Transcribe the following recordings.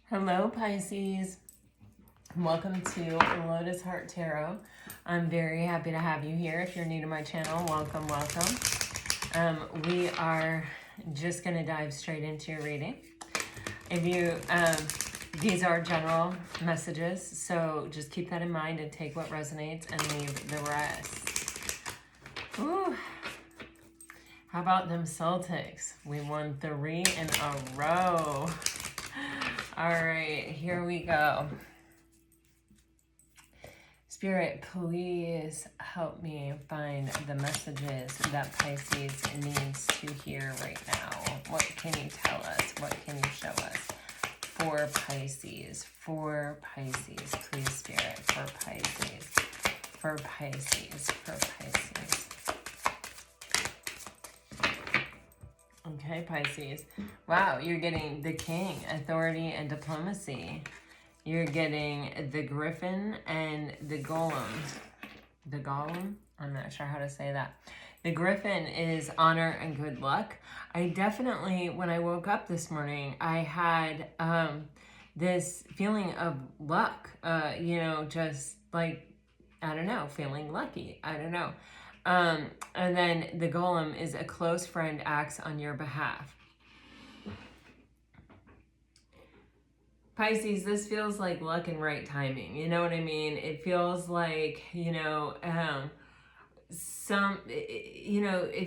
Hello, Pisces. Welcome to Lotus Heart Tarot. I'm very happy to have you here. If you're new to my channel, welcome, welcome. We are just going to dive straight into your reading. If you, these are general messages, so just keep that in mind and take what resonates and leave the rest. Ooh. How about them Celtics? We won 3 in a row. All right, here we go. Spirit, please help me find the messages that Pisces needs to hear right now. What can you tell us? What can you show us for Pisces? For Pisces, please, Spirit, for Pisces. For Pisces, for Pisces. Okay, Pisces. Wow, you're getting the King, authority and diplomacy. You're getting the Griffin and the Golem. The Golem? I'm not sure how to say that. The Griffin is honor and good luck. I definitely, when I woke up this morning, I had this feeling of luck. Just like, I don't know, feeling lucky. I don't know. And then the Golem is a close friend acts on your behalf. Pisces, this feels like luck and right timing. You know what I mean? It feels like, it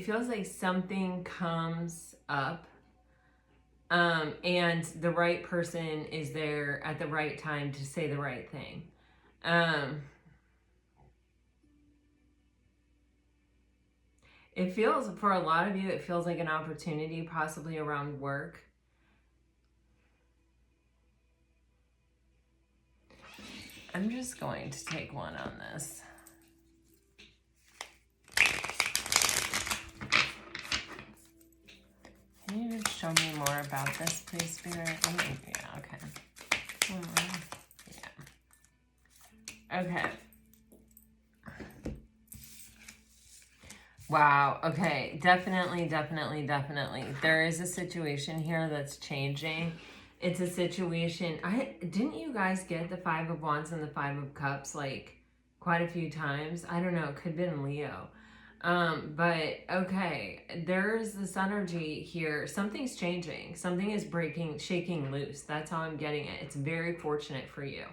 feels like something comes up, and the right person is there at the right time to say the right thing. It feels, for a lot of you, it feels like an opportunity, possibly around work. I'm just going to take one on this. Can you just show me more about this, please, Spirit? Yeah, okay. Yeah. Okay. Wow. Okay. Definitely. There is a situation here that's changing. It's a situation. Didn't you guys get the 5 of Wands and the 5 of Cups like quite a few times? I don't know. It could have been Leo. But okay, there's this energy here. Something's changing. Something is shaking loose. That's how I'm getting it. It's very fortunate for you.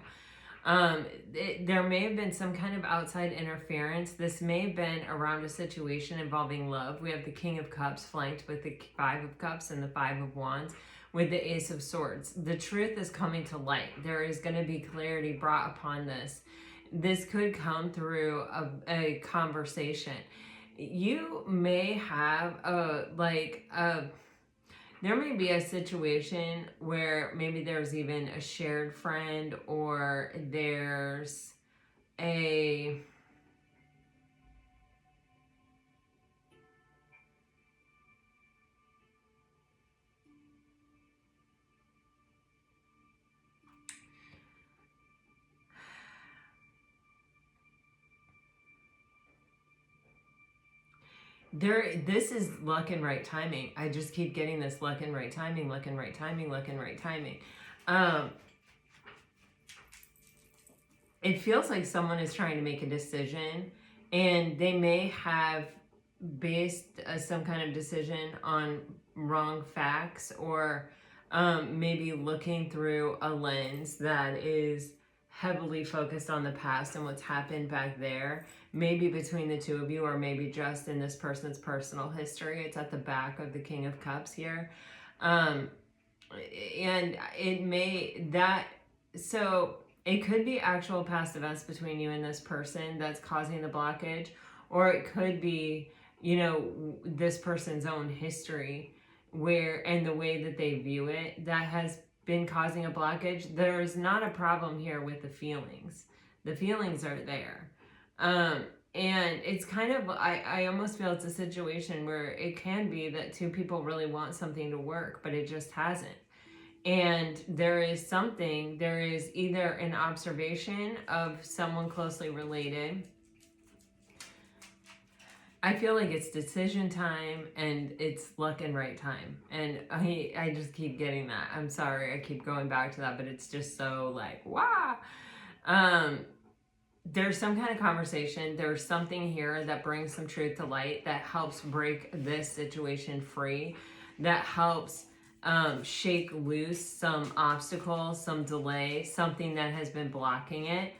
There may have been some kind of outside interference. This may have been around a situation involving love. We have the King of Cups flanked with the 5 of Cups and the 5 of Wands with the Ace of Swords. The truth is coming to light. There is going to be clarity brought upon this. This could come through a conversation. You may have there may be a situation where maybe there's even a shared friend, or there's a this is luck and right timing. I just keep getting this luck and right timing, luck and right timing, luck and right timing. It feels like someone is trying to make a decision, and they may have based some kind of decision on wrong facts, or maybe looking through a lens that is heavily focused on the past and what's happened back there, maybe between the two of you, or maybe just in this person's personal history. It's at the back of the King of Cups here. And it may, so it could be actual past events between you and this person that's causing the blockage, or it could be, this person's own history and the way that they view it that has been causing a blockage. There's not a problem here with the feelings. The feelings are there. And it's kind of, I almost feel it's a situation where it can be that two people really want something to work, but it just hasn't. And there is either an observation of someone closely related, I feel like it's decision time and it's luck and right time. And I just keep getting that. I'm sorry, I keep going back to that, but it's just so like, wow. There's some kind of conversation. There's something here that brings some truth to light, that helps break this situation free, that helps shake loose some obstacle, some delay, something that has been blocking it.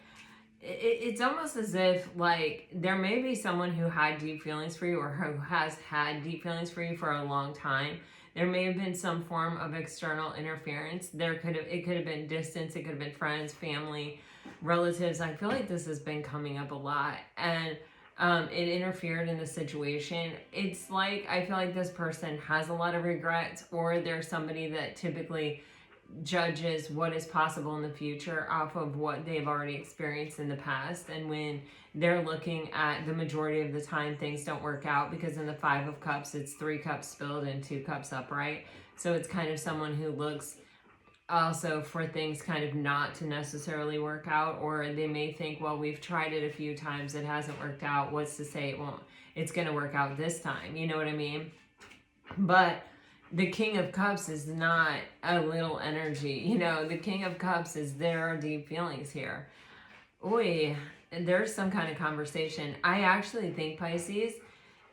It's almost as if like there may be someone who had deep feelings for you, or who has had deep feelings for you for a long time. There may have been some form of external interference. It could have been distance, it could have been friends, family, relatives. I feel like this has been coming up a lot, and it interfered in the situation. It's like I feel like this person has a lot of regrets, or there's somebody that typically judges what is possible in the future off of what they've already experienced in the past. And when they're looking at the majority of the time, things don't work out, because in the 5 of Cups, it's 3 cups spilled and 2 cups upright. So it's kind of someone who looks also for things kind of not to necessarily work out, or they may think, well, we've tried it a few times, it hasn't worked out, what's to say it's going to work out this time, you know what I mean? But the King of Cups is not a little energy, you know. The King of Cups is, there are deep feelings here. Oy, there's some kind of conversation. I actually think, Pisces,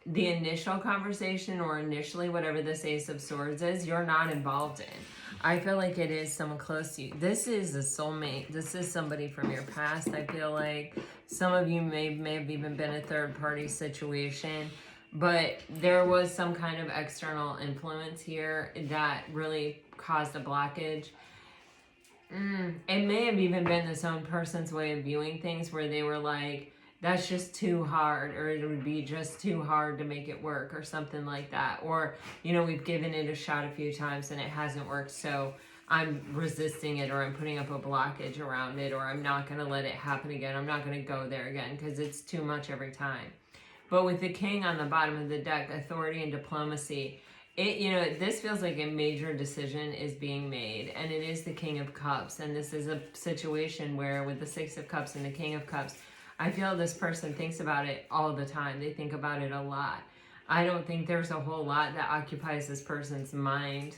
the initial conversation, or initially whatever this Ace of Swords is, you're not involved in. I feel like it is someone close to you. This is a soulmate. This is somebody from your past. I feel like some of you may have even been a third-party situation, but there was some kind of external influence here that really caused a blockage. It may have even been this own person's way of viewing things, where they were like, that's just too hard, or it would be just too hard to make it work, or something like that. Or, you know, we've given it a shot a few times and it hasn't worked, so I'm resisting it, or I'm putting up a blockage around it, or I'm not going to let it happen again. I'm not going to go there again because it's too much every time. But with the King on the bottom of the deck, authority and diplomacy, this feels like a major decision is being made, and it is the King of Cups. And this is a situation where, with the 6 of Cups and the King of Cups, I feel this person thinks about it all the time. They think about it a lot. I don't think there's a whole lot that occupies this person's mind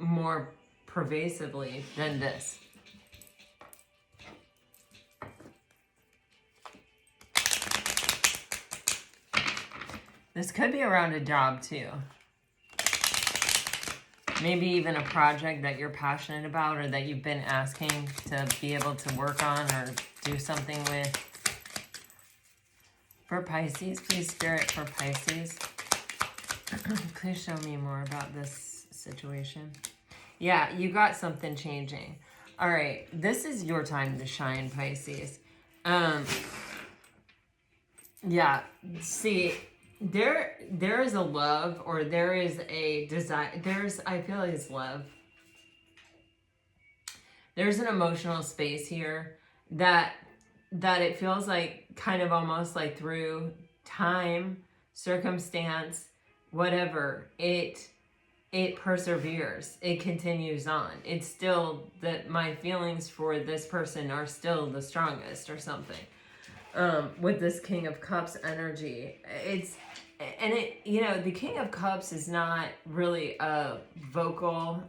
more pervasively than this. This could be around a job too. Maybe even a project that you're passionate about, or that you've been asking to be able to work on or do something with. For Pisces, please, Spirit, for Pisces, please show me more about this situation. Yeah, you got something changing. All right, this is your time to shine, Pisces. Yeah, see, there is a love, or there is a desire. I feel like it's love. There's an emotional space here that it feels like, kind of almost like through time, circumstance, whatever, it perseveres, it continues on. It's still that my feelings for this person are still the strongest, or something. With this King of Cups energy, the King of Cups is not really a vocal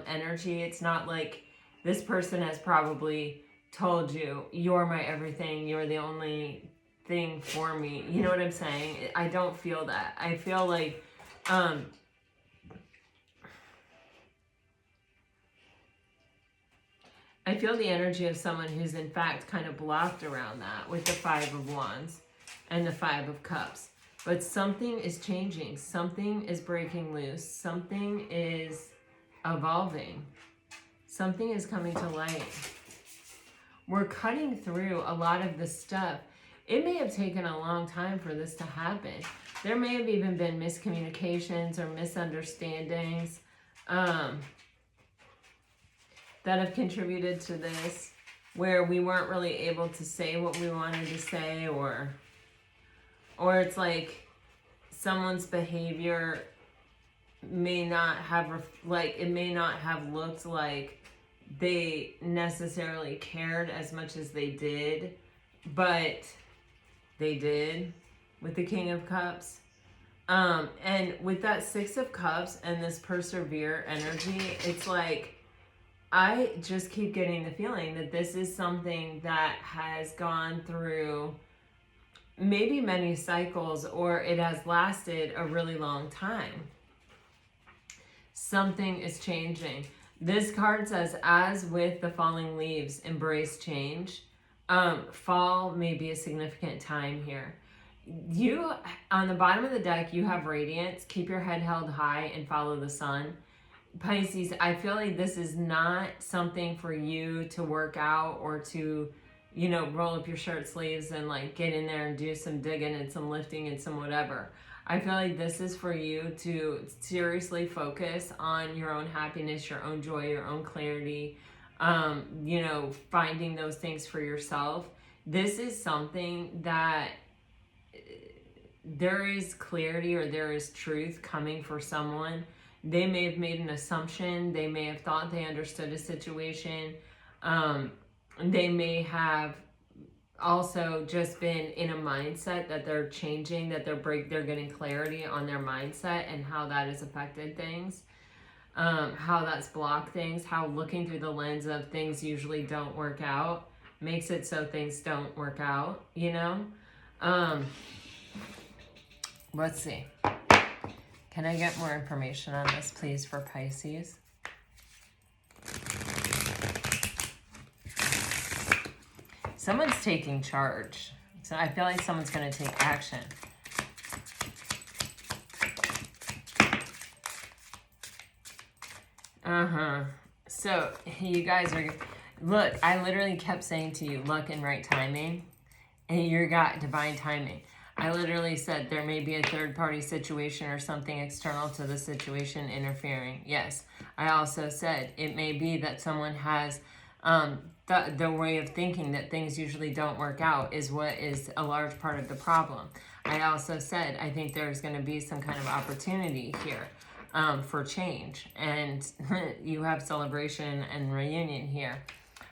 energy. It's not like this person has probably told you, you're my everything, you're the only thing for me. You know what I'm saying? I don't feel that. I feel like I feel the energy of someone who's in fact kind of blocked around that, with the 5 of Wands and the 5 of Cups. But something is changing. Something is breaking loose. Something is evolving. Something is coming to light. We're cutting through a lot of the stuff. It may have taken a long time for this to happen. There may have even been miscommunications or misunderstandings that have contributed to this, where we weren't really able to say what we wanted to say, or it's like someone's behavior may not have looked like they necessarily cared as much as they did, but they did. with the King of Cups. And with that Six of Cups and this persevere energy, it's like, I just keep getting the feeling that this is something that has gone through maybe many cycles, or it has lasted a really long time. Something is changing. This card says, as with the falling leaves, embrace change. Fall may be a significant time here. You, on the bottom of the deck, you have radiance. Keep your head held high and follow the sun. Pisces, I feel like this is not something for you to work out or to, you know, roll up your shirt sleeves and like get in there and do some digging and some lifting and some whatever. I feel like this is for you to seriously focus on your own happiness, your own joy, your own clarity, you know, finding those things for yourself. This is something that there is clarity or there is truth coming for someone. They may have made an assumption. They may have thought they understood a situation. They may have also just been in a mindset that they're changing, that they're getting clarity on their mindset and how that has affected things, how that's blocked things, how looking through the lens of things usually don't work out makes it so things don't work out, you know? Let's see. Can I get more information on this, please, for Pisces? Someone's taking charge. So I feel like someone's going to take action. So you guys are... Look, I literally kept saying to you, luck and right timing. And you got divine timing. I literally said there may be a third-party situation or something external to the situation interfering. Yes. I also said it may be that someone has the way of thinking that things usually don't work out is what is a large part of the problem. I also said I think there's going to be some kind of opportunity here for change. And you have celebration and reunion here.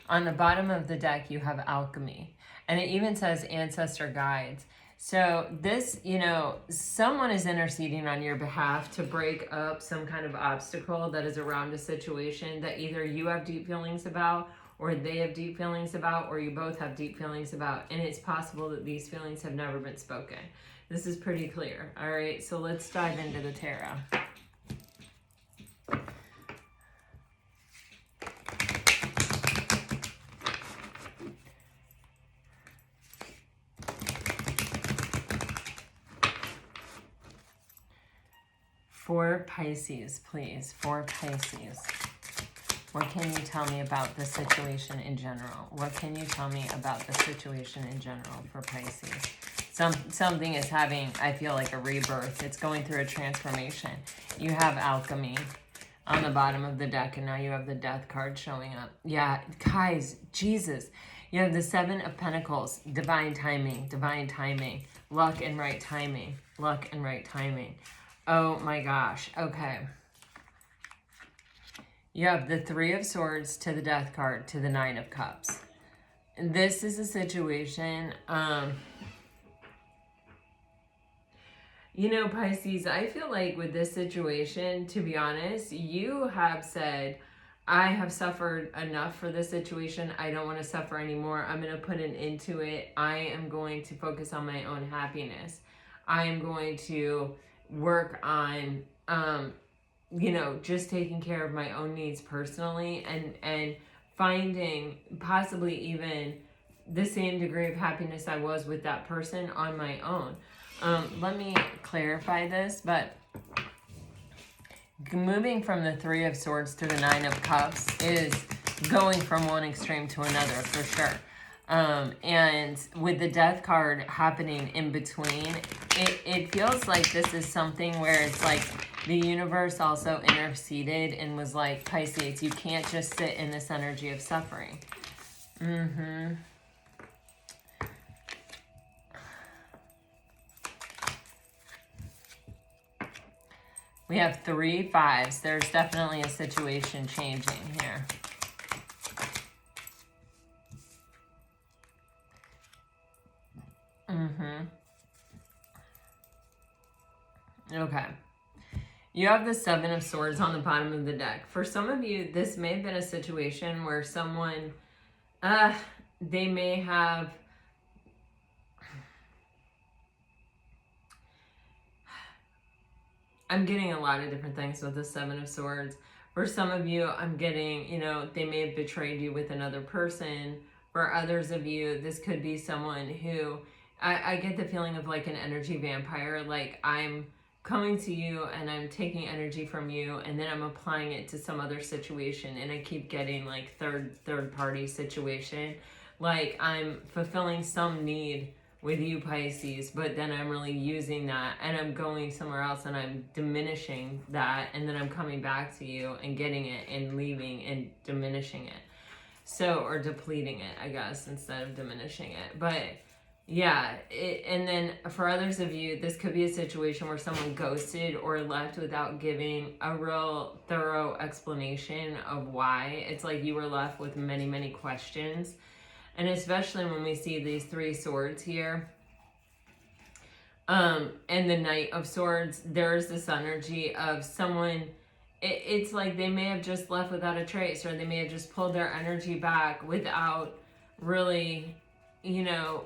On the bottom of the deck, you have alchemy. And it even says ancestor guides. So this, you know, someone is interceding on your behalf to break up some kind of obstacle that is around a situation that either you have deep feelings about, or they have deep feelings about, or you both have deep feelings about. And it's possible that these feelings have never been spoken. This is pretty clear. All right, so let's dive into the tarot. For Pisces, please. For Pisces. What can you tell me about the situation in general? What can you tell me about the situation in general for Pisces? Something is having, I feel like, a rebirth. It's going through a transformation. You have alchemy on the bottom of the deck, and now you have the death card showing up. Yeah, guys, Jesus. You have the Seven of Pentacles, divine timing, luck and right timing, luck and right timing. Oh my gosh. Okay. You have the Three of Swords to the Death card to the Nine of Cups. This is a situation, you know, Pisces, I feel like with this situation, to be honest, you have said, I have suffered enough for this situation. I don't want to suffer anymore. I'm going to put an end to it. I am going to focus on my own happiness. I am going to work on, you know, just taking care of my own needs personally and finding possibly even the same degree of happiness I was with that person on my own. Let me clarify this, but moving from the Three of Swords to the Nine of Cups is going from one extreme to another for sure. And with the Death card happening in between, it feels like this is something where it's like the universe also interceded and was like, Pisces, you can't just sit in this energy of suffering. We have 3 5s. There's definitely a situation changing here. Okay. You have the Seven of Swords on the bottom of the deck. For some of you, this may have been a situation where someone, they may have, I'm getting a lot of different things with the Seven of Swords. For some of you, I'm getting, you know, they may have betrayed you with another person. For others of you, this could be someone who, I get the feeling of like an energy vampire. Like I'm coming to you and I'm taking energy from you and then I'm applying it to some other situation, and I keep getting like third party situation. Like I'm fulfilling some need with you, Pisces, but then I'm really using that and I'm going somewhere else and I'm diminishing that, and then I'm coming back to you and getting it and leaving and diminishing it. So, or depleting it, I guess, instead of diminishing it. But yeah, and then for others of you, this could be a situation where someone ghosted or left without giving a real thorough explanation of why. It's like you were left with many, many questions. And especially when we see these three swords here, and the Knight of Swords, there's this energy of someone, it's like they may have just left without a trace, or they may have just pulled their energy back without really, you know,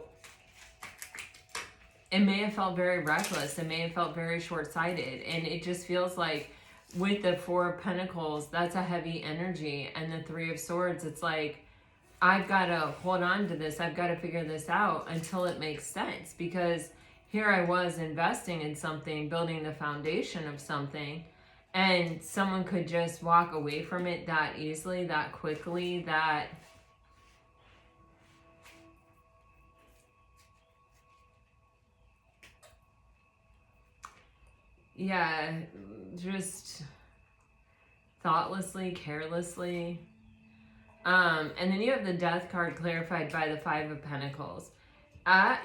it may have felt very reckless. It may have felt very short-sighted. And it just feels like with the Four of Pentacles, that's a heavy energy. And the Three of Swords, it's like, I've got to hold on to this. I've got to figure this out until it makes sense. Because here I was investing in something, building the foundation of something, and someone could just walk away from it that easily, that quickly, that... yeah, just thoughtlessly, carelessly. And then you have the Death card clarified by the Five of Pentacles.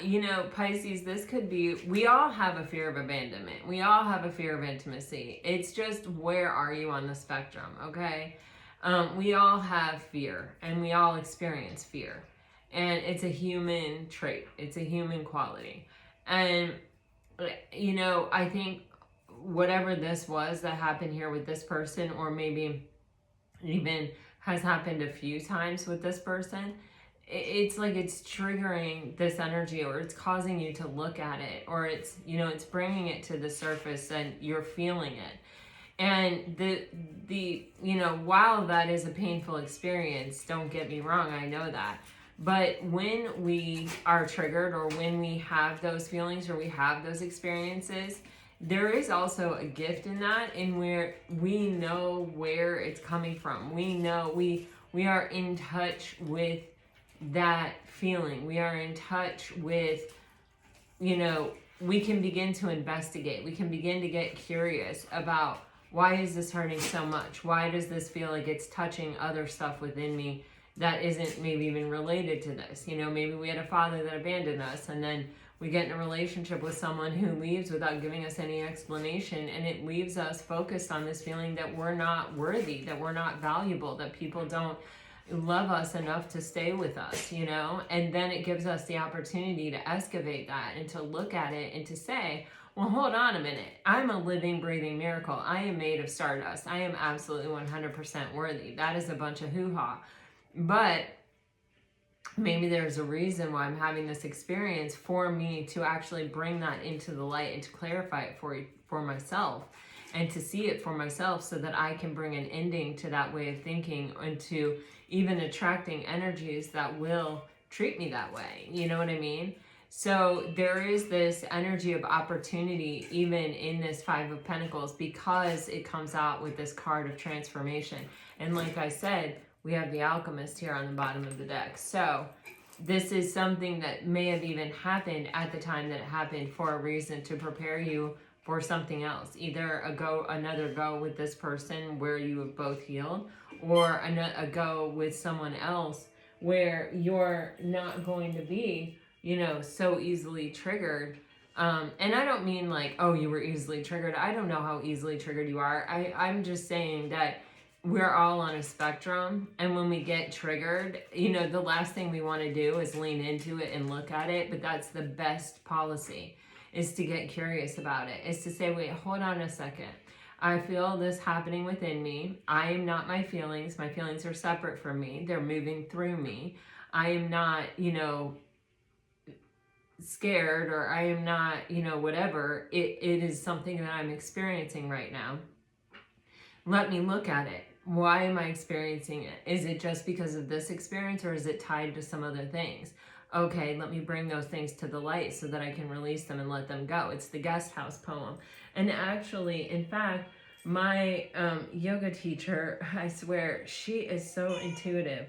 You know, Pisces, this could be, we all have a fear of abandonment. We all have a fear of intimacy. It's just, where are you on the spectrum, okay? We all have fear, and we all experience fear. And it's a human trait. It's a human quality. And, you know, I think whatever this was that happened here with this person, or maybe even has happened a few times with this person, it's like it's triggering this energy, or it's causing you to look at it, or it's, you know, it's bringing it to the surface and you're feeling it. And the you know, while that is a painful experience, don't get me wrong, I know that. But when we are triggered, or when we have those feelings, or we have those experiences, there is also a gift in that, in where we know where it's coming from. We know we are in touch with that feeling. We are in touch with, you know, we can begin to investigate. We can begin to get curious about, why is this hurting so much? Why does this feel like it's touching other stuff within me that isn't maybe even related to this? You know, maybe we had a father that abandoned us, and then we get in a relationship with someone who leaves without giving us any explanation, and it leaves us focused on this feeling that we're not worthy, that we're not valuable, that people don't love us enough to stay with us, you know? And then it gives us the opportunity to excavate that and to look at it and to say, well, hold on a minute. I'm a living, breathing miracle. I am made of stardust. I am absolutely 100% worthy. That is a bunch of hoo-ha. But maybe there's a reason why I'm having this experience, for me to actually bring that into the light and to clarify it for myself, and to see it for myself, so that I can bring an ending to that way of thinking, and to even attracting energies that will treat me that way. You know what I mean? So there is this energy of opportunity even in this Five of Pentacles, because it comes out with this card of transformation. And like I said, we have the Alchemist here on the bottom of the deck. So this is something that may have even happened at the time that it happened, for a reason, to prepare you for something else. Either another go with this person where you have both healed, or a go with someone else where you're not going to be, you know, so easily triggered. And I don't mean like, oh, you were easily triggered. I don't know how easily triggered you are. I'm just saying that we're all on a spectrum, and when we get triggered, you know, the last thing we want to do is lean into it and look at it, but that's the best policy. is to get curious about it, is to say, wait, hold on a second. I feel this happening within me. I am not my feelings. My feelings are separate from me. They're moving through me. I am not, you know, scared, or I am not, you know, whatever. It is something that I'm experiencing right now. Let me look at it. Why am I experiencing it? Is it just because of this experience, or is it tied to some other things? Okay, let me bring those things to the light so that I can release them and let them go. It's the guest house poem. And actually, in fact, my yoga teacher, I swear, she is so intuitive.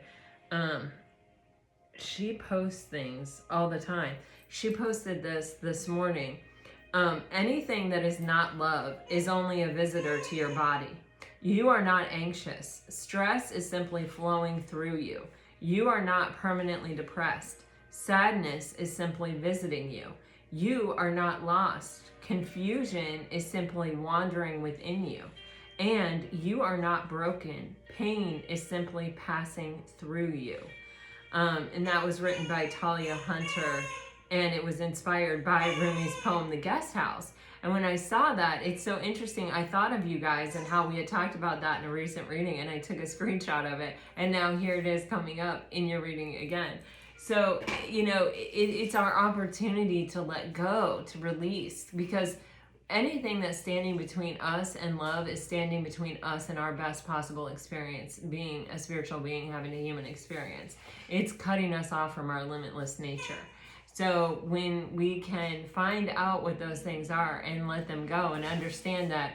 She posts things all the time. She posted this morning. Anything that is not love is only a visitor to your body. You are not anxious. Stress is simply flowing through you. You are not permanently depressed. Sadness is simply visiting you. You are not lost. Confusion is simply wandering within you. And you are not broken. Pain is simply passing through you. And that was written by Talia Hunter, and it was inspired by Rumi's poem, The Guest House. And when I saw that, it's so interesting. I thought of you guys and how we had talked about that in a recent reading, and I took a screenshot of it, and now here it is coming up in your reading again. So, you know, it's our opportunity to let go, to release, because anything that's standing between us and love is standing between us and our best possible experience, being a spiritual being, having a human experience. It's cutting us off from our limitless nature. So when we can find out what those things are and let them go and understand that,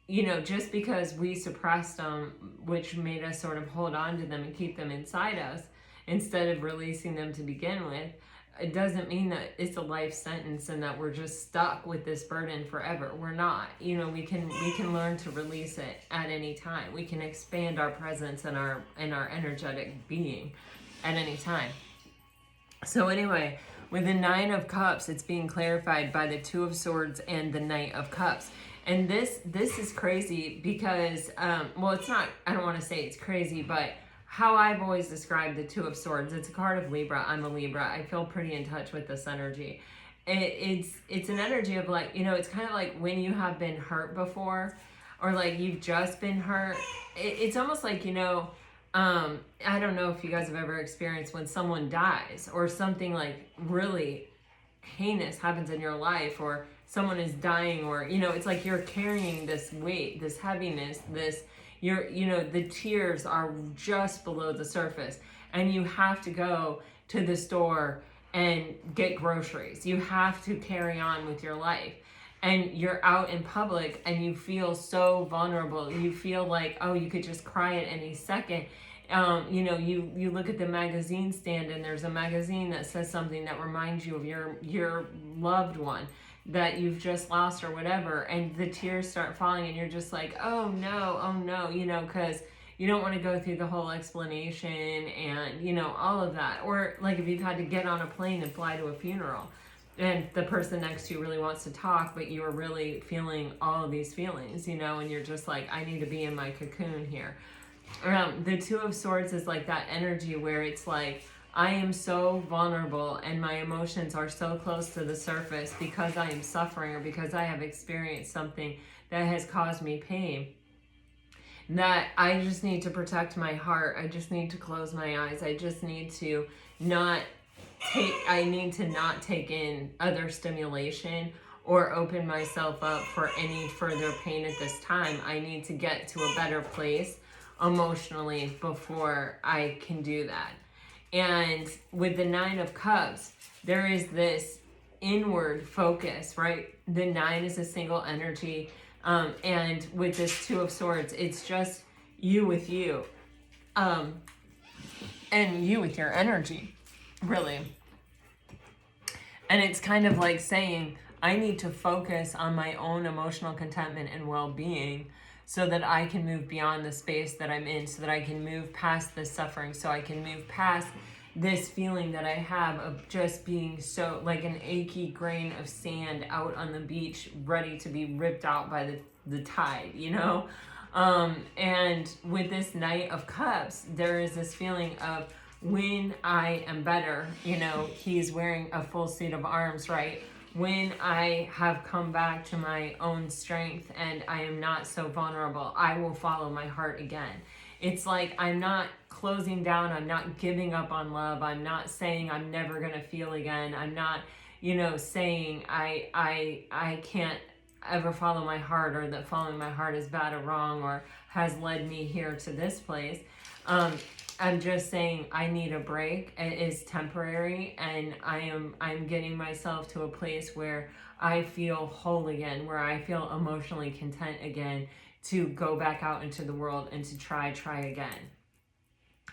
you know, just because we suppressed them, which made us sort of hold on to them and keep them inside us, instead of releasing them to begin with, it doesn't mean that it's a life sentence and that we're just stuck with this burden forever. We're not. You know, we can learn to release it at any time. We can expand our presence and our energetic being at any time. So anyway, with the Nine of Cups, it's being clarified by the Two of Swords and the Knight of Cups. And this is crazy because, well, it's not, I don't want to say it's crazy, but how I've always described the Two of Swords, it's a card of Libra. I'm a Libra. I feel pretty in touch with this energy. It's an energy of like, you know, it's kind of like when you have been hurt before, or like you've just been hurt. It's almost like, you know, I don't know if you guys have ever experienced when someone dies or something like really heinous happens in your life, or someone is dying, or, you know, it's like you're carrying this weight, this heaviness, you know, the tears are just below the surface, and you have to go to the store and get groceries. You have to carry on with your life, and you're out in public and you feel so vulnerable. You feel like, oh, you could just cry at any second. You know, you look at the magazine stand and there's a magazine that says something that reminds you of your loved one that you've just lost or whatever, and the tears start falling and you're just like, oh no, you know, because you don't want to go through the whole explanation and, you know, all of that. Or like if you've had to get on a plane and fly to a funeral and the person next to you really wants to talk, but you're really feeling all of these feelings, you know, and you're just like, I need to be in my cocoon here. The Two of Swords is like that energy where it's like, I am so vulnerable and my emotions are so close to the surface because I am suffering or because I have experienced something that has caused me pain, that I just need to protect my heart. I just need to close my eyes. I just need to not take in other stimulation or open myself up for any further pain at this time. I need to get to a better place emotionally before I can do that. And with the Nine of Cups, there is this inward focus, right? The Nine is a single energy. And with this Two of Swords, it's just you with you. And you with your energy, really. And it's kind of like saying, I need to focus on my own emotional contentment and well-being so that I can move beyond the space that I'm in, so that I can move past this suffering, so I can move past this feeling that I have of just being so like an achy grain of sand out on the beach, ready to be ripped out by the tide, you know? And with this Knight of Cups, there is this feeling of when I am better, you know, he's wearing a full suit of arms, right? when I have come back to my own strength and I am not so vulnerable, I will follow my heart again. It's like I'm not closing down, I'm not giving up on love, I'm not saying I'm never gonna feel again, I'm not, you know, saying I can't ever follow my heart, or that following my heart is bad or wrong or has led me here to this place. I'm just saying I need a break. It is temporary, and I'm getting myself to a place where I feel whole again, where I feel emotionally content again to go back out into the world and to try again.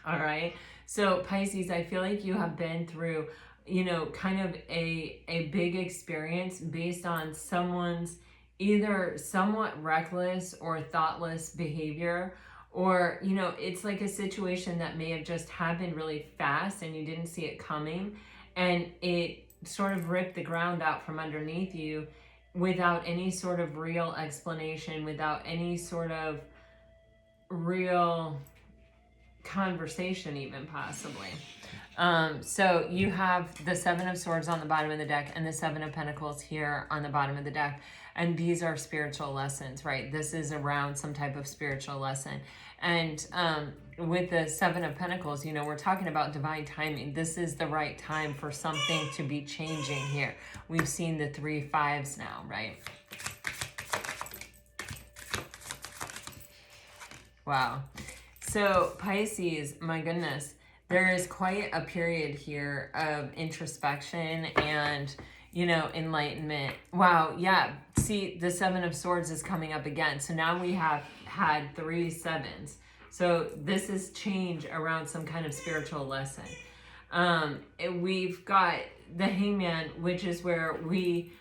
All right. So Pisces, I feel like you have been through, you know, kind of a big experience based on someone's either somewhat reckless or thoughtless behavior, or, you know, it's like a situation that may have just happened really fast and you didn't see it coming, and it sort of ripped the ground out from underneath you without any sort of real explanation, without any sort of real conversation even, possibly. So you have the Seven of Swords on the bottom of the deck and the Seven of Pentacles here on the bottom of the deck. And these are spiritual lessons, right? This is around some type of spiritual lesson. And with the Seven of Pentacles, you know, we're talking about divine timing. This is the right time for something to be changing here. We've seen the 3 5s now, right? Wow. So Pisces, my goodness, there is quite a period here of introspection and, you know, enlightenment. Wow, yeah. See, the Seven of Swords is coming up again. So now we have had 3 7s. So this is change around some kind of spiritual lesson. We've got the Hangman, which is where we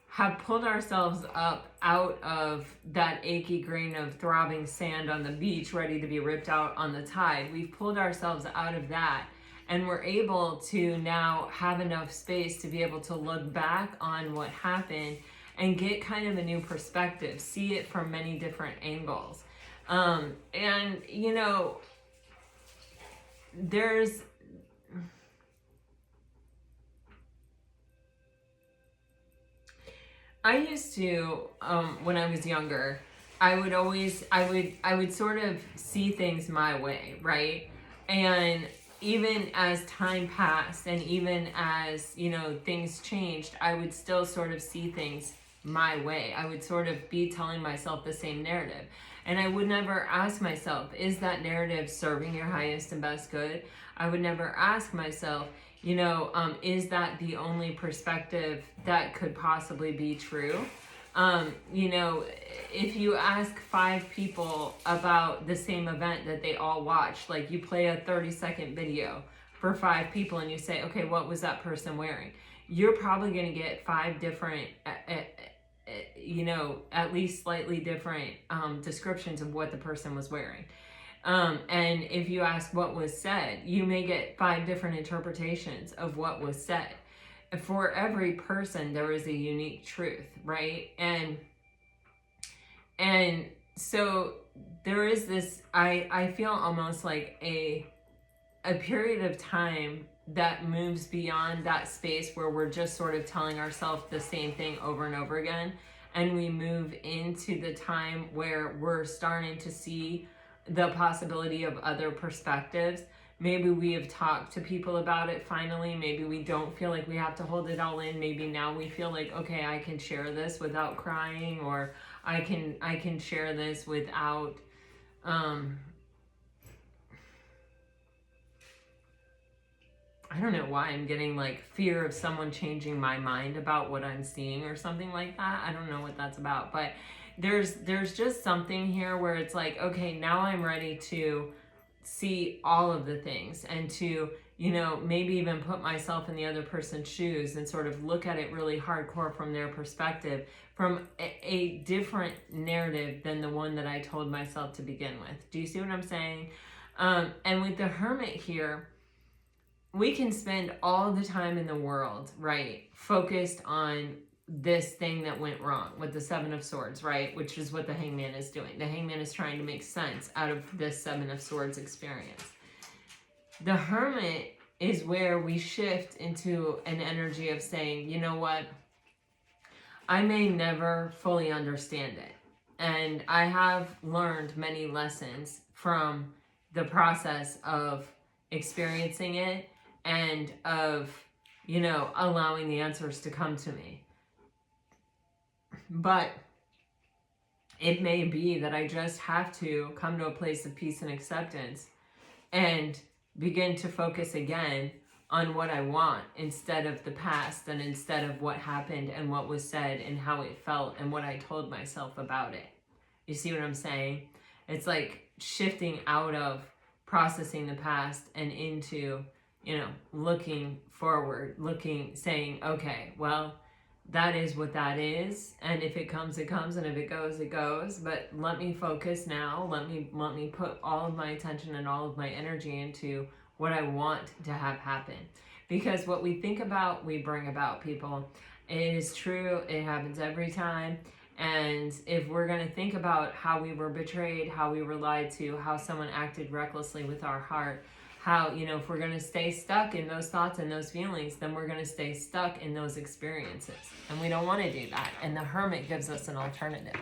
have pulled ourselves up out of that achy grain of throbbing sand on the beach, ready to be ripped out on the tide. We've pulled ourselves out of that, and we're able to now have enough space to be able to look back on what happened and get kind of a new perspective, see it from many different angles. And, you know, I used to, when I was younger, I would sort of see things my way, right? And even as time passed and even as, you know, things changed, I would still sort of see things my way. I would sort of be telling myself the same narrative. And I would never ask myself, is that narrative serving your highest and best good? I would never ask myself, you know, is that the only perspective that could possibly be true? You know, if you ask 5 people about the same event that they all watched, like you play a 30-second video for 5 people and you say, okay, what was that person wearing? You're probably going to get 5 different, you know, at least slightly different descriptions of what the person was wearing. And if you ask what was said, you may get 5 different interpretations of what was said. For every person, there is a unique truth, right? And so there is this, I feel almost like a period of time that moves beyond that space where we're just sort of telling ourselves the same thing over and over again. And we move into the time where we're starting to see the possibility of other perspectives. Maybe we have talked to people about it finally. Maybe we don't feel like we have to hold it all in. Maybe now we feel like, okay, I can share this without crying, or I can share this without I don't know why I'm getting like fear of someone changing my mind about what I'm seeing or something like that. I don't know what that's about, but there's just something here where it's like, okay, now I'm ready to see all of the things and to, you know, maybe even put myself in the other person's shoes and sort of look at it really hardcore from their perspective, from a different narrative than the one that I told myself to begin with. Do you see what I'm saying? And with the Hermit here, we can spend all the time in the world, right, focused on this thing that went wrong with the Seven of Swords, right, which is what the Hangman is doing. The Hangman is trying to make sense out of this Seven of Swords experience. The Hermit is where we shift into an energy of saying, you know what, I may never fully understand it. And I have learned many lessons from the process of experiencing it and of, allowing the answers to come to me. But it may be that I just have to come to a place of peace and acceptance and begin to focus again on what I want instead of the past and instead of what happened and what was said and how it felt and what I told myself about it. You see what I'm saying? It's like shifting out of processing the past and into, looking forward, saying, okay, well, that is what that is, and if it comes, it comes, and if it goes, it goes. But let me focus now. Let me put all of my attention and all of my energy into what I want to have happen. Because what we think about, we bring about, people. It is true. It happens every time. And if we're going to think about how we were betrayed, how we were lied to, how someone acted recklessly with our heart, how, if we're going to stay stuck in those thoughts and those feelings, then we're going to stay stuck in those experiences. And we don't want to do that. And the Hermit gives us an alternative.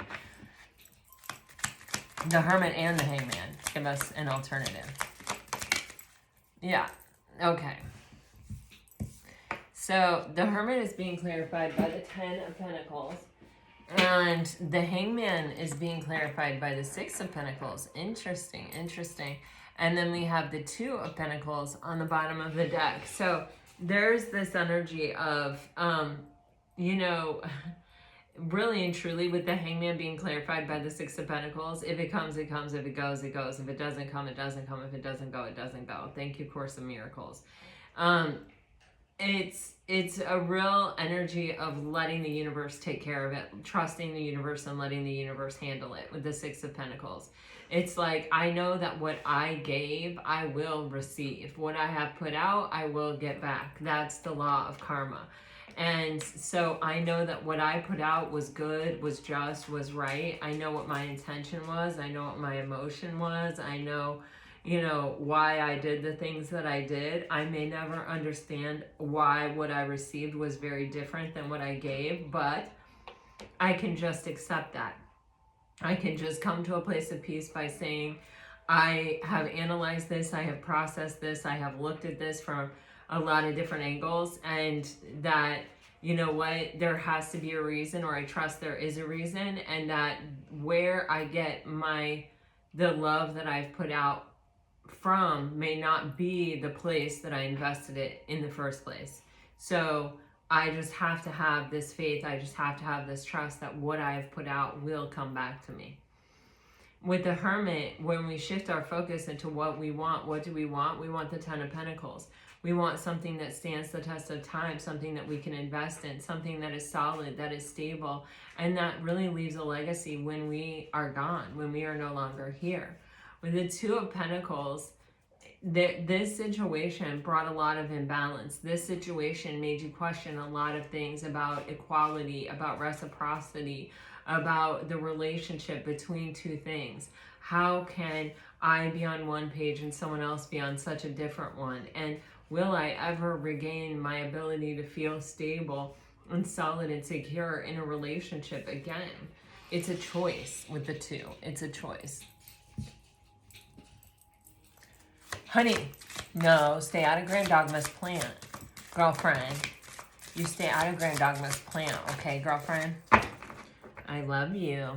The Hermit and the Hangman give us an alternative. Yeah. Okay. So the Hermit is being clarified by the 10 of Pentacles. And the Hangman is being clarified by the 6 of Pentacles. Interesting. And then we have the 2 of Pentacles on the bottom of the deck. So there's this energy of, really and truly with the Hangman being clarified by the 6 of Pentacles. If it comes, it comes. If it goes, it goes. If it doesn't come, it doesn't come. If it doesn't go, it doesn't go. Thank you, Course of Miracles. It's a real energy of letting the universe take care of it, trusting the universe and letting the universe handle it with the 6 of Pentacles. It's like, I know that what I gave, I will receive. What I have put out, I will get back. That's the law of karma. And so I know that what I put out was good, was just, was right. I know what my intention was. I know what my emotion was. I know, why I did the things that I did. I may never understand why what I received was very different than what I gave, but I can just accept that. I can just come to a place of peace by saying, I have analyzed this, I have processed this, I have looked at this from a lot of different angles, and that, there has to be a reason, or I trust there is a reason, and that where I get the love that I've put out from may not be the place that I invested it in the first place. So I just have to have this faith. I just have to have this trust that what I've put out will come back to me. With the Hermit, when we shift our focus into what we want, what do we want? We want the 10 of Pentacles. We want something that stands the test of time, something that we can invest in, something that is solid, that is stable, and that really leaves a legacy when we are gone, when we are no longer here. With the 2 of Pentacles, this situation brought a lot of imbalance. This situation made you question a lot of things about equality, about reciprocity, about the relationship between two things. How can I be on one page and someone else be on such a different one? And will I ever regain my ability to feel stable and solid and secure in a relationship again? It's a choice with the 2. It's a choice. Honey, no, stay out of Grand Dogma's plant. Girlfriend, you stay out of Grand Dogma's plant, okay, girlfriend? I love you.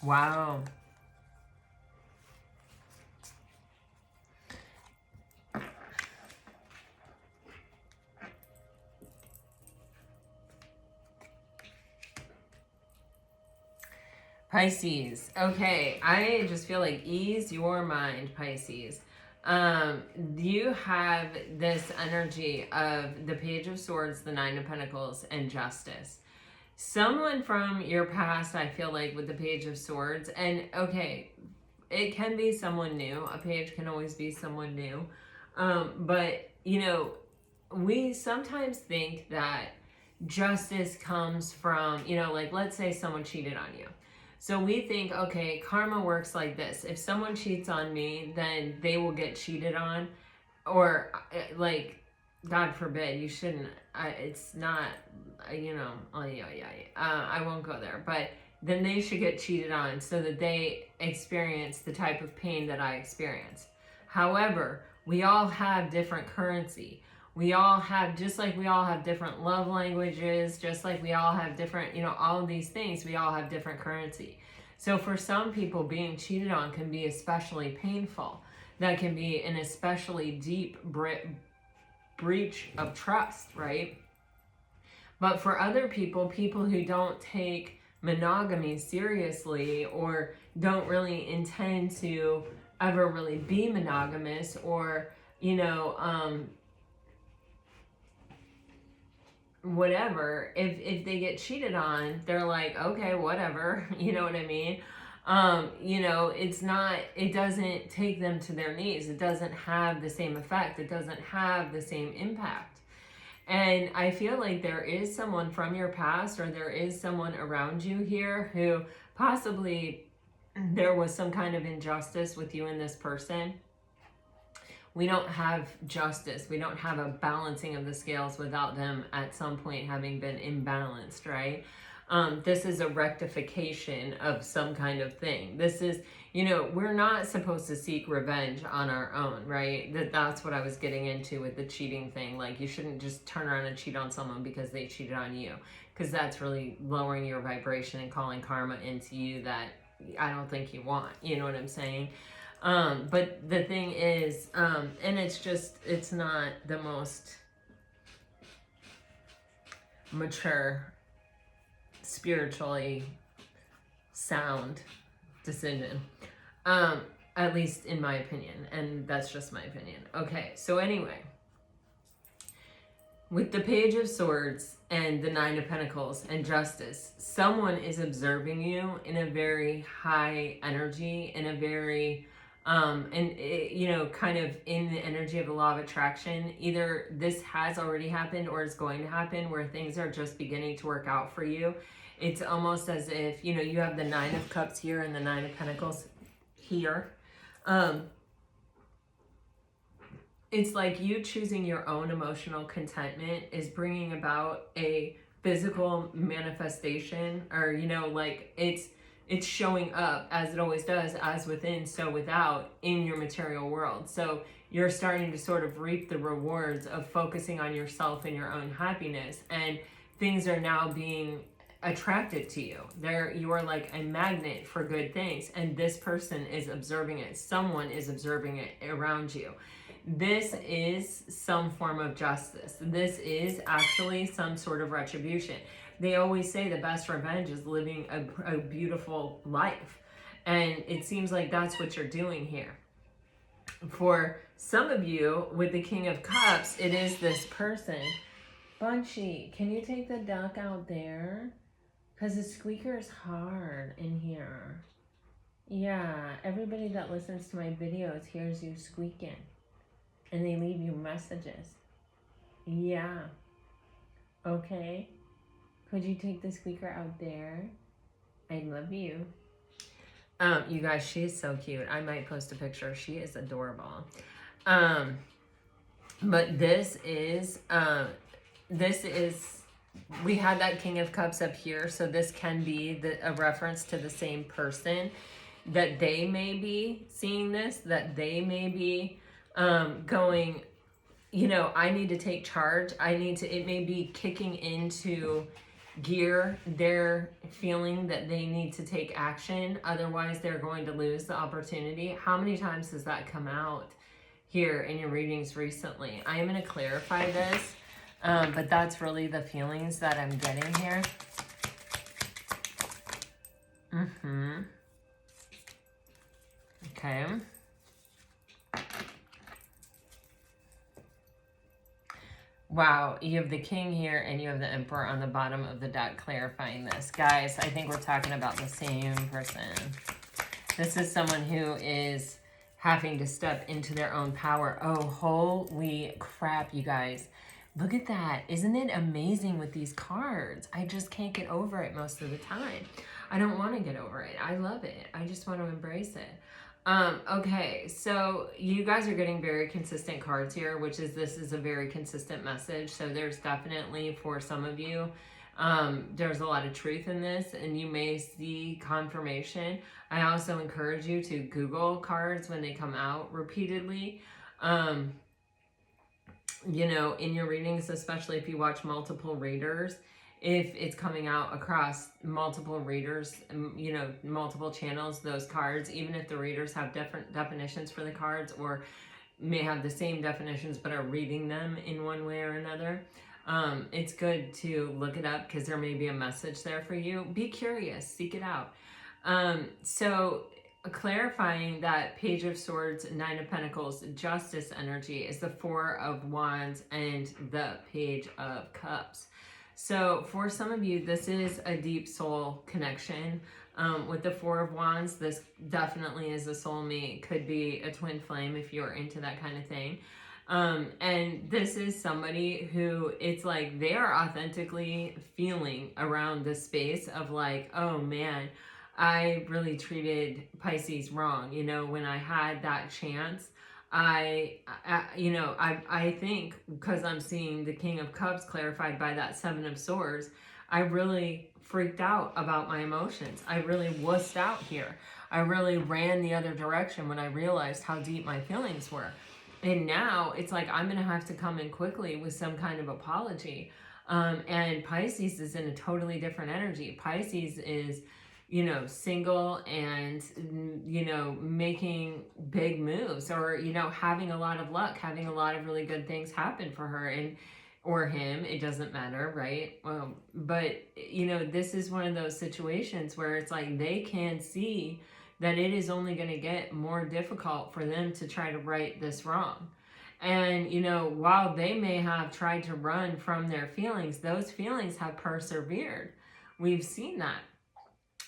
Wow. Pisces. Okay, I just feel like ease your mind, Pisces. You have this energy of the Page of Swords, the 9 of Pentacles, and Justice. Someone from your past, I feel like, with the Page of Swords, and okay, it can be someone new. A page can always be someone new. But, we sometimes think that justice comes from, like, let's say someone cheated on you. So we think, okay, karma works like this. If someone cheats on me, then they will get cheated on. Or like, God forbid, you shouldn't, it's not, you know, oh, yeah, I won't go there, but then they should get cheated on so that they experience the type of pain that I experience. However, we all have different currency. We all have, just like we all have different love languages, just like we all have different, you know, all of these things, we all have different currency. So for some people, being cheated on can be especially painful. That can be an especially deep breach of trust, right? But for other people, people who don't take monogamy seriously or don't really intend to ever really be monogamous, or, you know, whatever, if they get cheated on, they're like, okay, whatever, you know what I mean? You know, it doesn't take them to their knees. It doesn't have the same effect. It doesn't have the same impact. And I feel like there is someone from your past, or there is someone around you here who possibly there was some kind of injustice with you and this person. We don't have justice. We don't have a balancing of the scales without them at some point having been imbalanced, right? This is a rectification of some kind of thing. This is, you know, we're not supposed to seek revenge on our own, right? That's what I was getting into with the cheating thing. Like, you shouldn't just turn around and cheat on someone because they cheated on you, because that's really lowering your vibration and calling karma into you that I don't think you want. You know what I'm saying? But the thing is, and it's not the most mature, spiritually sound decision, at least in my opinion, and that's just my opinion. Okay, so anyway, with the Page of Swords and the Nine of Pentacles and Justice, someone is observing you in a very high energy, in a very you know, kind of in the energy of the law of attraction. Either this has already happened or it's going to happen, where things are just beginning to work out for you. It's almost as if, you know, you have the Nine of Cups here and the Nine of Pentacles here. It's like you choosing your own emotional contentment is bringing about a physical manifestation, or, you know, like it's showing up as it always does, as within, so without, in your material world. So you're starting to sort of reap the rewards of focusing on yourself and your own happiness, and things are now being attracted to you. You are like a magnet for good things, and this person is observing it. Someone is observing it around you. This is some form of justice. This is actually some sort of retribution. They always say the best revenge is living a beautiful life. And it seems like that's what you're doing here. For some of you, with the King of Cups, it is this person. Bunchy, can you take the duck out there? Because the squeaker is hard in here. Yeah, everybody that listens to my videos hears you squeaking. And they leave you messages. Yeah. Okay. Could you take the squeaker out there? I love you. You guys, she is so cute. I might post a picture. She is adorable. But this is, we had that King of Cups up here. So this can be a reference to the same person, that they may be seeing this, that they may be going, you know, I need to take charge. It may be kicking into gear. They're feeling that they need to take action. Otherwise, they're going to lose the opportunity. How many times has that come out here in your readings recently? I am going to clarify this, but that's really the feelings that I'm getting here. Okay. Wow, you have the King here and you have the Emperor on the bottom of the deck clarifying this. Guys, I think we're talking about the same person. This is someone who is having to step into their own power. Oh, holy crap, you guys. Look at that. Isn't it amazing with these cards? I just can't get over it most of the time. I don't want to get over it. I love it. I just want to embrace it. Okay, so you guys are getting very consistent cards here, which is, this is a very consistent message. So there's definitely, for some of you, there's a lot of truth in this, and you may see confirmation. I also encourage you to Google cards when they come out repeatedly. You know, in your readings, especially if you watch multiple readers, if it's coming out across multiple readers, you know, multiple channels, those cards, even if the readers have different definitions for the cards, or may have the same definitions but are reading them in one way or another, it's good to look it up, because there may be a message there for you. Be curious, seek it out. So clarifying that Page of Swords, Nine of Pentacles, Justice energy is the Four of Wands and the Page of Cups. So for some of you, this is a deep soul connection. With the Four of Wands, this definitely is a soulmate. Could be a twin flame if you're into that kind of thing. And this is somebody who, it's like they are authentically feeling around the space of like, oh man, I really treated Pisces wrong. You know, when I had that chance, I think, because I'm seeing the King of Cups clarified by that Seven of Swords, I really freaked out about my emotions. I really wussed out here. I really ran the other direction when I realized how deep my feelings were. And now it's like I'm going to have to come in quickly with some kind of apology. And Pisces is in a totally different energy. Pisces is, you know, single and, you know, making big moves, or, you know, having a lot of luck, having a lot of really good things happen for her and or him. It doesn't matter, right? But, you know, this is one of those situations where it's like they can see that it is only going to get more difficult for them to try to right this wrong. And, you know, while they may have tried to run from their feelings, those feelings have persevered. We've seen that.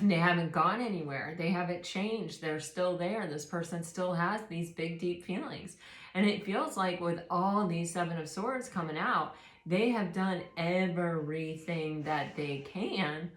They haven't gone anywhere. They haven't changed. They're still there. This person still has these big, deep feelings. And it feels like with all these Seven of Swords coming out, they have done everything that they can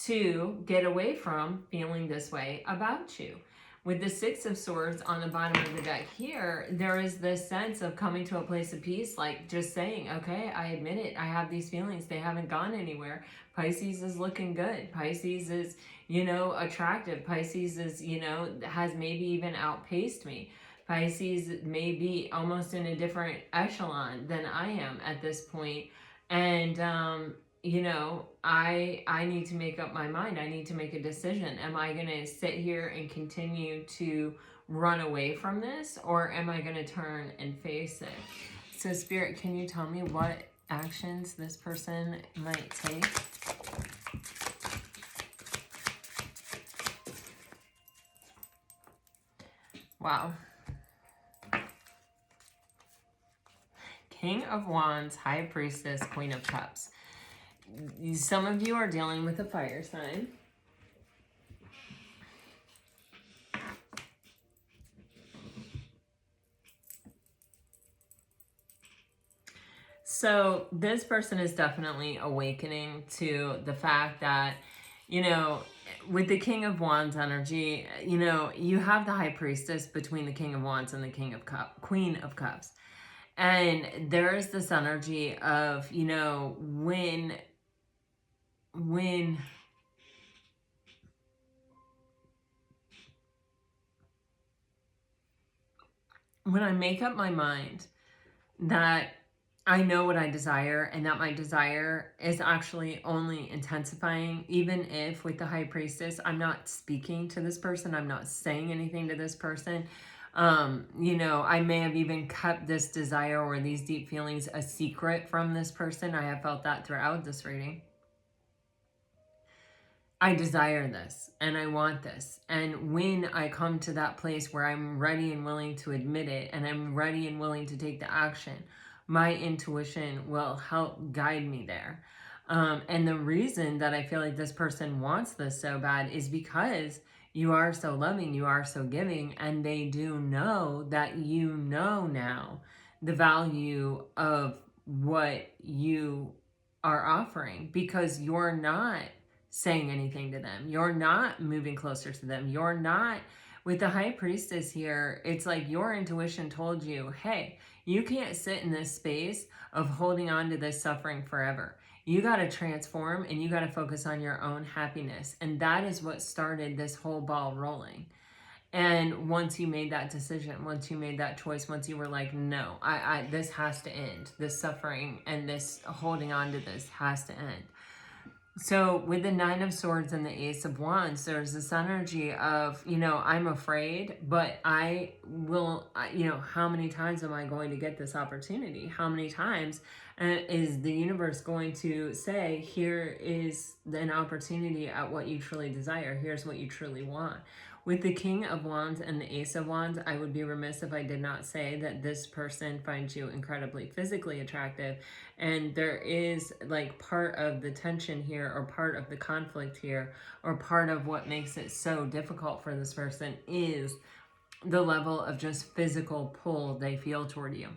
to get away from feeling this way about you. With the Six of Swords on the bottom of the deck here, there is this sense of coming to a place of peace, like just saying, okay, I admit it. I have these feelings. They haven't gone anywhere. Pisces is looking good. Pisces is, you know, attractive. Pisces is, you know, has maybe even outpaced me. Pisces may be almost in a different echelon than I am at this point. And, you know, I need to make up my mind. I need to make a decision. Am I going to sit here and continue to run away from this, or am I going to turn and face it? So Spirit, can you tell me what actions this person might take? Wow. King of Wands, High Priestess, Queen of Cups. Some of you are dealing with a fire sign. So this person is definitely awakening to the fact that, you know, with the King of Wands energy, you know, you have the High Priestess between the King of Wands and the Queen of Cups. And there is this energy of, you know, when I make up my mind that I know what I desire, and that my desire is actually only intensifying, even if with the High Priestess, I'm not speaking to this person, I'm not saying anything to this person. You know, I may have even kept this desire or these deep feelings a secret from this person. I have felt that throughout this reading. I desire this and I want this. And when I come to that place where I'm ready and willing to admit it, and I'm ready and willing to take the action, my intuition will help guide me there. And the reason that I feel like this person wants this so bad is because you are so loving, you are so giving, and they do know that you know now the value of what you are offering, because you're not saying anything to them. You're not moving closer to them. You're not With the High Priestess here, it's like your intuition told you, hey, you can't sit in this space of holding on to this suffering forever. You got to transform and you got to focus on your own happiness. And that is what started this whole ball rolling. And once you made that decision, once you made that choice, once you were like, no, this has to end. This suffering and this holding on to this has to end. So with the Nine of Swords and the Ace of Wands, there's this energy of, I'm afraid, but I will, how many times am I going to get this opportunity? How many times is the universe going to say, here is an opportunity at what you truly desire. Here's what you truly want. With the King of Wands and the Ace of Wands, I would be remiss if I did not say that this person finds you incredibly physically attractive. And there is like part of the tension here, or part of the conflict here, or part of what makes it so difficult for this person is the level of just physical pull they feel toward you.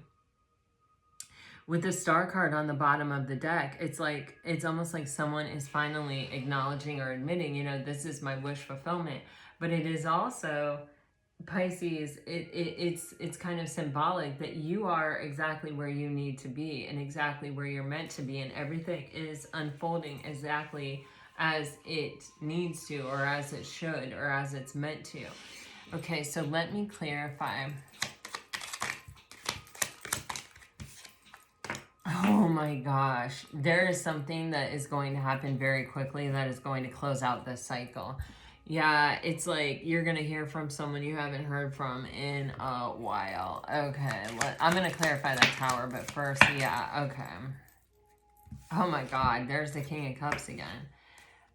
With the Star card on the bottom of the deck, it's almost like someone is finally acknowledging or admitting, this is my wish fulfillment. But it is also, Pisces, it's kind of symbolic that you are exactly where you need to be and exactly where you're meant to be, and everything is unfolding exactly as it needs to, or as it should, or as it's meant to. Okay, so let me clarify. Oh my gosh, there is something that is going to happen very quickly that is going to close out this cycle. Yeah, it's like you're going to hear from someone you haven't heard from in a while. Okay, I'm going to clarify that Tower, but first, yeah, okay. Oh my God, there's the King of Cups again.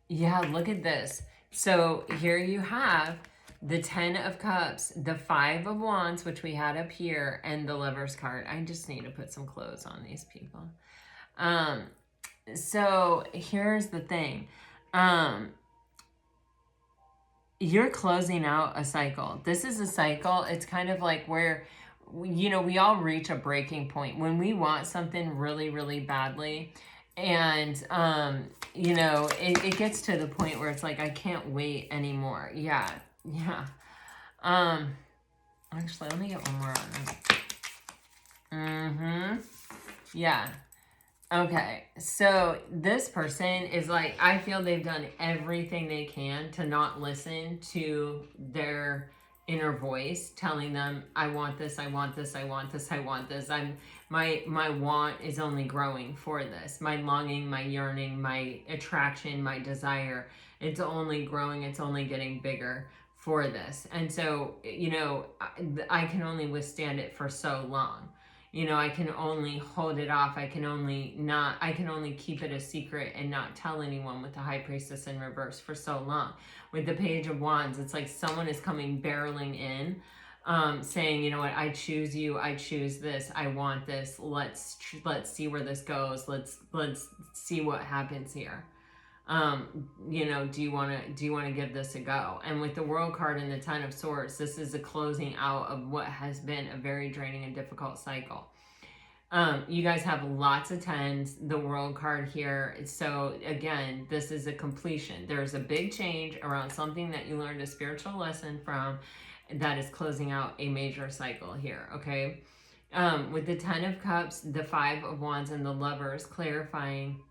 Yeah, look at this. So here you have the 10 of Cups, the 5 of Wands, which we had up here, and the Lover's card. I just need to put some clothes on these people. So here's the thing. You're closing out a cycle. This is a cycle. It's kind of like where, we all reach a breaking point when we want something really, really badly. And, it gets to the point where it's like, I can't wait anymore. Yeah. Actually, let me get one more on this. Yeah. Okay, so this person is like, I feel they've done everything they can to not listen to their inner voice telling them, I want this, I want this, I want this, I want this. My want is only growing for this. My longing, my yearning, my attraction, my desire, it's only growing, it's only getting bigger for this. And so, I can only withstand it for so long. I can only hold it off. I can only keep it a secret and not tell anyone with the High Priestess in reverse for so long. With the Page of Wands, it's like someone is coming barreling in, saying, you know what, I choose you, I choose this, I want this, let's see where this goes, let's see what happens here. Do you want to give this a go? And with the World card and the 10 of Swords, this is a closing out of what has been a very draining and difficult cycle. You guys have lots of 10s, the World card here. So again, this is a completion. There's a big change around something that you learned a spiritual lesson from that is closing out a major cycle here, okay? With the 10 of Cups, the 5 of Wands, and the Lovers, clarifying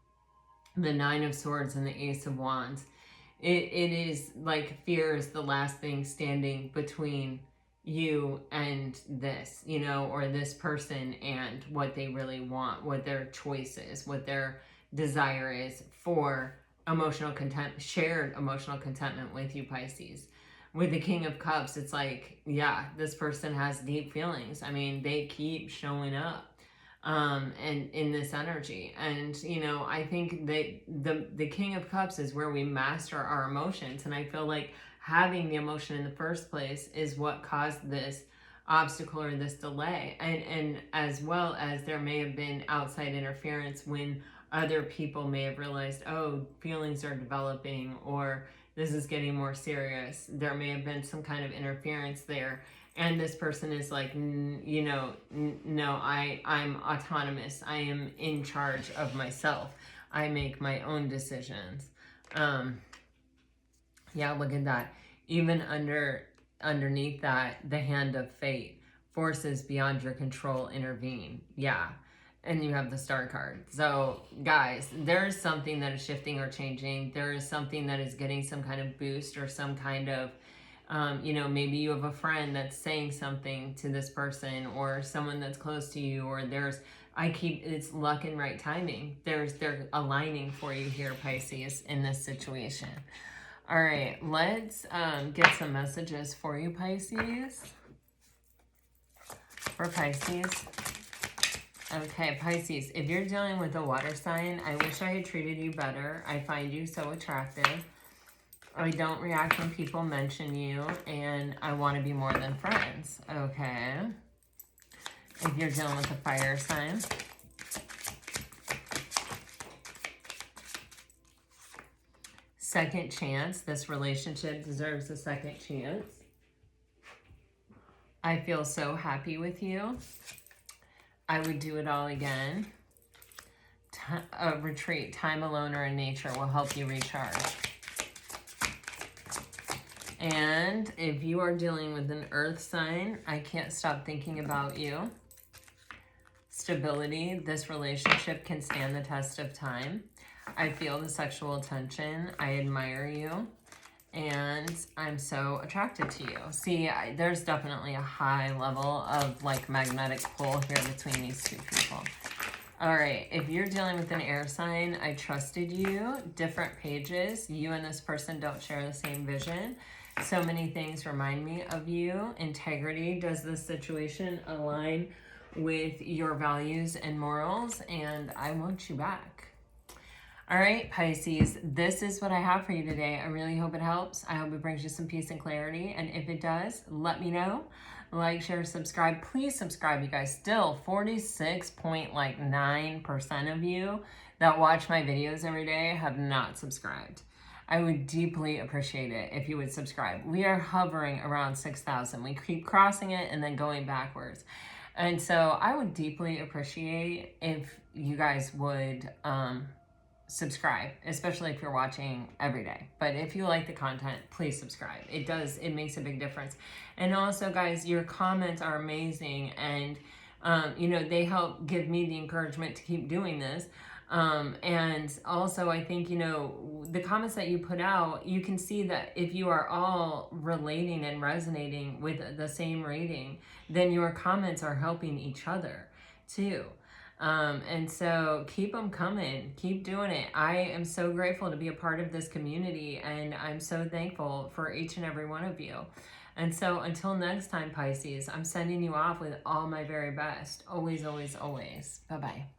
the 9 of Swords and the Ace of Wands. It is like fear is the last thing standing between you and this, or this person and what they really want, what their choice is, what their desire is for shared emotional contentment with you, Pisces. With the King of Cups, it's like, yeah, this person has deep feelings. I mean, they keep showing up. And in this energy. And, I think that the King of Cups is where we master our emotions. And I feel like having the emotion in the first place is what caused this obstacle or this delay. And as well as there may have been outside interference when other people may have realized, oh, feelings are developing, or this is getting more serious. There may have been some kind of interference there. And this person is like, no, I'm autonomous. I am in charge of myself. I make my own decisions. Yeah, look at that. Even under underneath that, the hand of fate. Forces beyond your control intervene. Yeah. And you have the Star card. So, guys, there is something that is shifting or changing. There is something that is getting some kind of boost or some kind of, you know, maybe you have a friend that's saying something to this person or someone that's close to you, or it's luck and right timing. They're aligning for you here, Pisces, in this situation. All right, let's get some messages for you, Pisces. For Pisces. Okay, Pisces, if you're dealing with a water sign, I wish I had treated you better. I find you so attractive. I don't react when people mention you, and I want to be more than friends. Okay. If you're dealing with a fire sign. Second chance. This relationship deserves a second chance. I feel so happy with you. I would do it all again. A retreat, time alone or in nature will help you recharge. And if you are dealing with an earth sign, I can't stop thinking about you. Stability, this relationship can stand the test of time. I feel the sexual tension. I admire you. And I'm so attracted to you. See, there's definitely a high level of like magnetic pull here between these two people. All right, if you're dealing with an air sign, I trusted you. Different pages. You and this person don't share the same vision. So many things remind me of you. Integrity. Does this situation align with your values and morals? And I want you back. All right, Pisces, this is what I have for you today. I really hope it helps. I hope it brings you some peace and clarity. And if it does, let me know. Like, share, subscribe. Please subscribe, you guys. Still, 46.9% of you that watch my videos every day have not subscribed. I would deeply appreciate it if you would subscribe. We are hovering around 6,000. We keep crossing it and then going backwards. And so I would deeply appreciate if you guys would subscribe, especially if you're watching every day. But if you like the content, please subscribe. It makes a big difference. And also, guys, your comments are amazing, and you know, they help give me the encouragement to keep doing this. And also, I think, you know, the comments that you put out, you can see that if you are all relating and resonating with the same rating, then your comments are helping each other too. And so keep them coming, keep doing it. I am so grateful to be a part of this community, and I'm so thankful for each and every one of you. And so until next time, Pisces, I'm sending you off with all my very best. Always, always, always. Bye-bye.